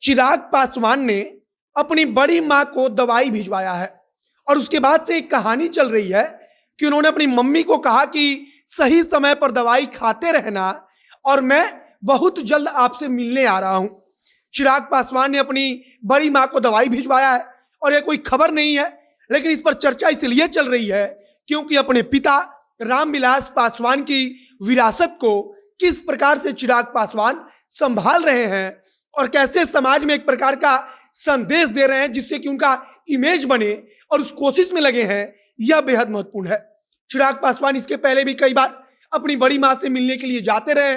चिराग पासवान ने अपनी बड़ी माँ को दवाई भिजवाया है और उसके बाद से एक कहानी चल रही है कि उन्होंने अपनी मम्मी को कहा कि सही समय पर दवाई खाते रहना और मैं बहुत जल्द आपसे मिलने आ रहा हूं। चिराग पासवान ने अपनी बड़ी माँ को दवाई भिजवाया है और यह कोई खबर नहीं है, लेकिन इस पर चर्चा इसलिए चल रही है क्योंकि अपने पिता रामविलास पासवान की विरासत को किस प्रकार से चिराग पासवान संभाल रहे हैं और कैसे समाज में एक प्रकार का संदेश दे रहे हैं जिससे कि उनका इमेज बने और उस कोशिश में लगे हैं, यह बेहद महत्वपूर्ण है। चिराग पासवान इसके पहले भी कई बार अपनी बड़ी माँ से मिलने के लिए जाते रहे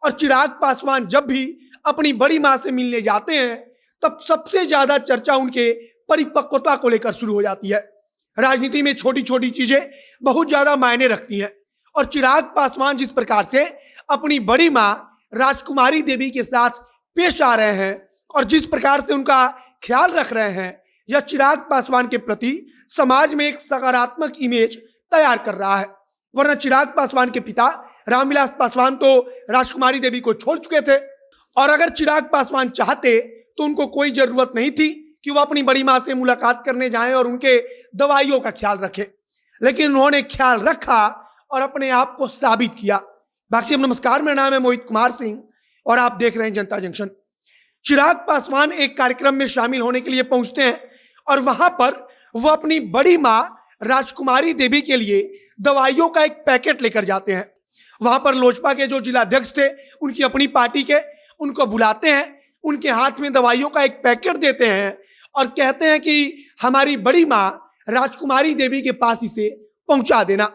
और चिराग पासवान जब भी अपनी बड़ी माँ से मिलने जाते हैं तब सबसे ज्यादा चर्चा उनके परिपक्वता को लेकर शुरू हो जाती है। राजनीति में छोटी छोटी चीजें बहुत ज्यादा मायने रखती हैं और चिराग पासवान जिस प्रकार से अपनी बड़ी माँ राजकुमारी देवी के साथ पेश आ रहे हैं और जिस प्रकार से उनका ख्याल रख रहे हैं, यह चिराग पासवान के प्रति समाज में एक सकारात्मक इमेज तैयार कर रहा है। वरना चिराग पासवान के पिता रामविलास पासवान तो राजकुमारी देवी को छोड़ चुके थे और अगर चिराग पासवान चाहते तो उनको कोई जरूरत नहीं थी कि वो अपनी बड़ी माँ से मुलाकात करने जाएं और उनके दवाइयों का ख्याल रखें, लेकिन उन्होंने ख्याल रखा और अपने आप को साबित किया। बाकी नमस्कार, मेरा नाम है मोहित कुमार सिंह और आप देख रहे हैं जनता जंक्शन। चिराग पासवान एक कार्यक्रम में शामिल होने के लिए पहुंचते हैं और वहां पर वो अपनी बड़ी माँ राजकुमारी देवी के लिए दवाइयों का एक पैकेट लेकर जाते हैं। वहां पर लोजपा के जो जिलाध्यक्ष थे उनकी अपनी पार्टी के, उनको बुलाते हैं, उनके हाथ में दवाइयों का एक पैकेट देते हैं और कहते हैं कि हमारी बड़ी माँ राजकुमारी देवी के पास इसे पहुंचा देना।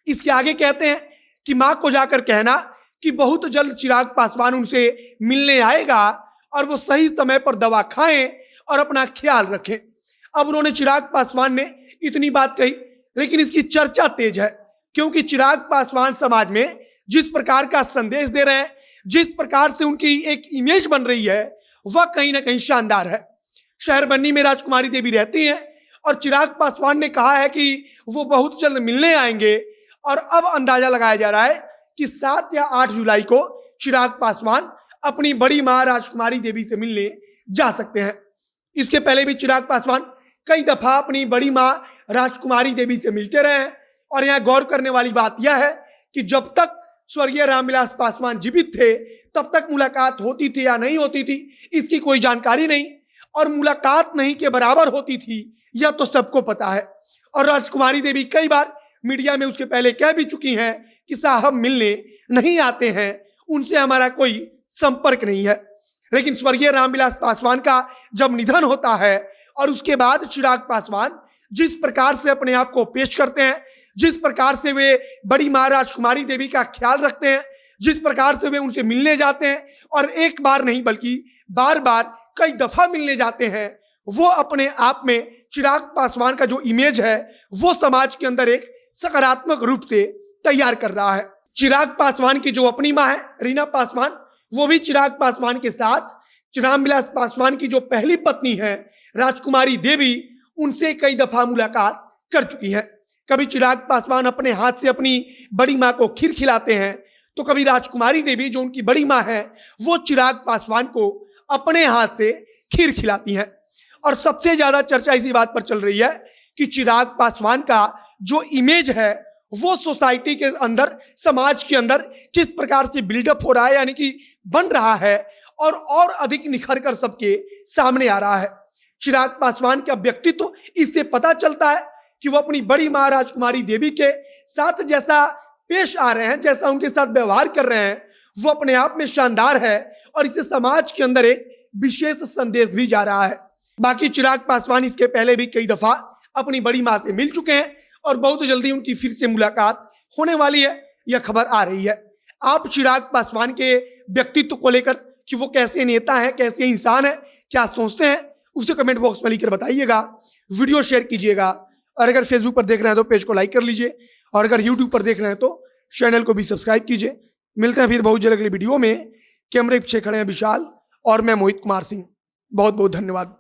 इसके आगे कहते हैं कि माँ को जाकर कहना कि बहुत जल्द चिराग पासवान उनसे मिलने आएगा और वो सही समय पर दवा खाएं और अपना ख्याल रखें। अब उन्होंने चिराग पासवान ने इतनी बात कही, लेकिन इसकी चर्चा तेज है क्योंकि चिराग पासवान समाज में जिस प्रकार का संदेश दे रहे हैं, जिस प्रकार से उनकी एक इमेज बन रही है, वह कहीं ना कहीं शानदार है। शहर बन्नी में राजकुमारी देवी रहती हैं और चिराग पासवान ने कहा है कि वो बहुत जल्द मिलने आएंगे और अब अंदाजा लगाया जा रहा है कि 7 या 8 जुलाई को चिराग पासवान अपनी बड़ी माँ राजकुमारी देवी से मिलने जा सकते हैं। इसके पहले भी चिराग पासवान कई दफा अपनी बड़ी माँ राजकुमारी देवी से मिलते रहे हैं और यहाँ गौर करने वाली बात यह है कि जब तक स्वर्गीय रामविलास पासवान जीवित थे तब तक मुलाकात होती थी या नहीं होती थी इसकी कोई जानकारी नहीं, और मुलाकात नहीं के बराबर होती थी यह तो सबको पता है। और राजकुमारी देवी कई बार मीडिया में उसके पहले कह भी चुकी हैं कि साहब मिलने नहीं आते हैं, उनसे हमारा कोई संपर्क नहीं है। लेकिन स्वर्गीय रामविलास पासवान का जब निधन होता है और उसके बाद चिराग पासवान जिस प्रकार से अपने आप को पेश करते हैं, जिस प्रकार से वे बड़ी माँ राजकुमारी देवी का ख्याल रखते हैं, जिस प्रकार से वे उनसे मिलने जाते हैं और एक बार नहीं बल्कि बार बार कई दफा मिलने जाते हैं, वो अपने आप में चिराग पासवान का जो इमेज है वो समाज के अंदर एक सकारात्मक रूप से तैयार कर रहा है। चिराग पासवान की जो अपनी माँ है रीना पासवान, वो भी चिराग पासवान के साथ रामविलास पासवान की जो पहली पत्नी है राजकुमारी देवी, उनसे कई दफा मुलाकात कर चुकी है। कभी चिराग पासवान अपने हाथ से अपनी बड़ी माँ को खीर खिलाते हैं तो कभी राजकुमारी देवी जो उनकी बड़ी माँ है वो चिराग पासवान को अपने हाथ से खीर खिलाती हैं। और सबसे ज्यादा चर्चा इसी बात पर चल रही है कि चिराग पासवान का जो इमेज है वो सोसाइटी के अंदर, समाज के अंदर किस प्रकार से बिल्डअप हो रहा है, यानी कि बन रहा है और अधिक निखर कर सबके सामने आ रहा है। चिराग पासवान का व्यक्तित्व इससे पता चलता है कि वो अपनी बड़ी माँ राजकुमारी देवी के साथ जैसा पेश आ रहे हैं, जैसा उनके साथ व्यवहार कर रहे हैं, वो अपने आप में शानदार है और इससे समाज के अंदर एक विशेष संदेश भी जा रहा है। बाकी चिराग पासवान इसके पहले भी कई दफा अपनी बड़ी माँ से मिल चुके हैं और बहुत जल्दी उनकी फिर से मुलाकात होने वाली है, यह खबर आ रही है। आप चिराग पासवान के व्यक्तित्व को लेकर कि वो कैसे नेता है, कैसे इंसान है, क्या सोचते हैं, उसे कमेंट बॉक्स में लिखकर बताइएगा। वीडियो शेयर कीजिएगा और अगर फेसबुक पर देख रहे हैं तो पेज को लाइक कर लीजिए और अगर यूट्यूब पर देख रहे हैं तो चैनल को भी सब्सक्राइब कीजिए। मिलते हैं फिर बहुत जल्द अगली वीडियो में। कैमरे पीछे खड़े हैं विशाल और मैं मोहित कुमार सिंह। बहुत बहुत धन्यवाद।